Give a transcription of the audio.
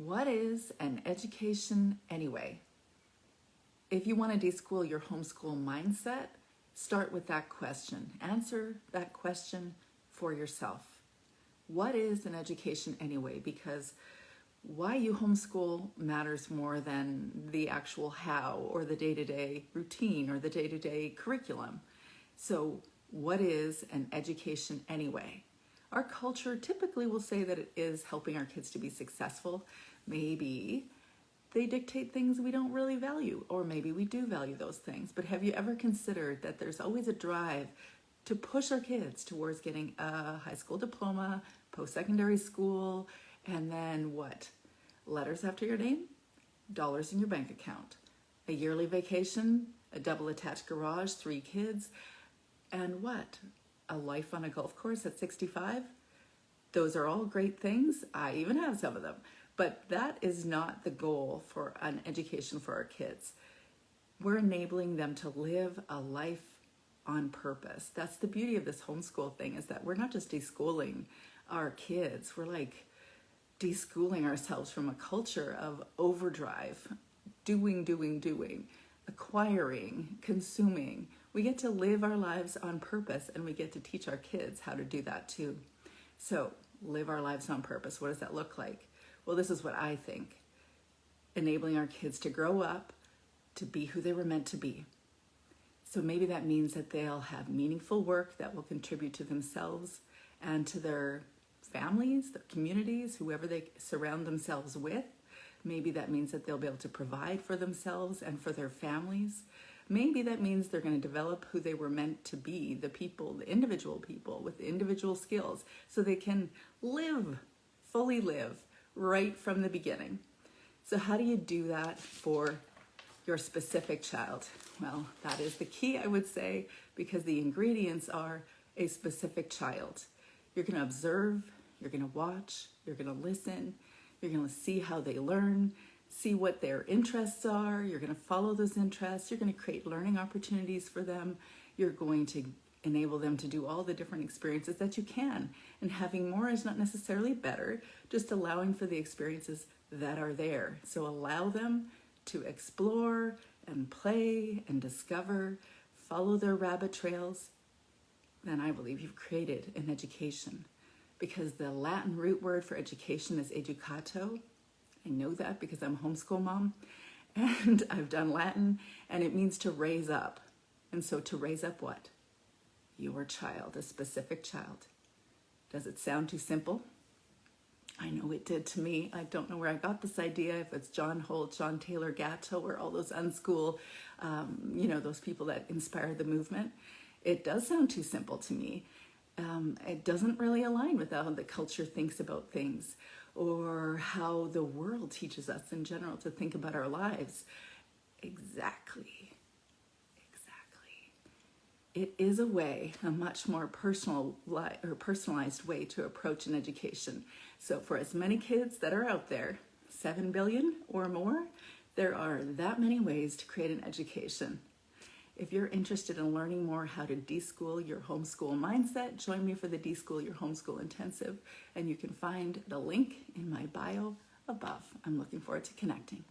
What is an education anyway? If you want to deschool your homeschool mindset, start with that question. Answer that question for yourself. What is an education anyway? Because why you homeschool matters more than the actual how or the day-to-day routine or the day-to-day curriculum. So what is an education anyway? Our culture typically will say that it is helping our kids to be successful. Maybe they dictate things we don't really value, or maybe we do value those things. But have you ever considered that there's always a drive to push our kids towards getting a high school diploma, post-secondary school, and then what? Letters after your name, dollars in your bank account, a yearly vacation, a double attached garage, 3 kids, and what? A life on a golf course at 65? Those are all great things. I even have some of them. But that is not the goal for an education for our kids. We're enabling them to live a life on purpose. That's the beauty of this homeschool thing, is that we're not just deschooling our kids. We're like deschooling ourselves from a culture of overdrive, doing, acquiring, consuming. We get to live our lives on purpose, and we get to teach our kids how to do that too. So live our lives on purpose. What does that look like? Well, this is what I think. Enabling our kids to grow up, to be who they were meant to be. So maybe that means that they'll have meaningful work that will contribute to themselves and to their families, their communities, whoever they surround themselves with. Maybe that means that they'll be able to provide for themselves and for their families. Maybe that means they're going to develop who they were meant to be, the people, the individual people with individual skills, so they can fully live right from the beginning. So how do you do that for your specific child? Well, that is the key, I would say, because the ingredients are a specific child. You're going to observe, you're going to watch, you're going to listen, you're going to see how they learn, see what their interests are, you're going to follow those interests, you're going to create learning opportunities for them, you're going to enable them to do all the different experiences that you can. And having more is not necessarily better, just allowing for the experiences that are there. So allow them to explore and play and discover, follow their rabbit trails. Then I believe you've created an education, because the Latin root word for education is educato. I know that because I'm a homeschool mom and I've done Latin, and it means to raise up. And so to raise up what? Your child, a specific child. Does it sound too simple? I know it did to me. I don't know where I got this idea, if it's John Holt, John Taylor Gatto, or all those unschool, those people that inspired the movement. It does sound too simple to me. It doesn't really align with how the culture thinks about things, or how the world teaches us in general to think about our lives. Exactly. It is a way, a much more personalized way to approach an education. So for as many kids that are out there, 7 billion or more, there are that many ways to create an education. If you're interested in learning more how to deschool your homeschool mindset, join me for the Deschool Your Homeschool Intensive, and you can find the link in my bio above. I'm looking forward to connecting.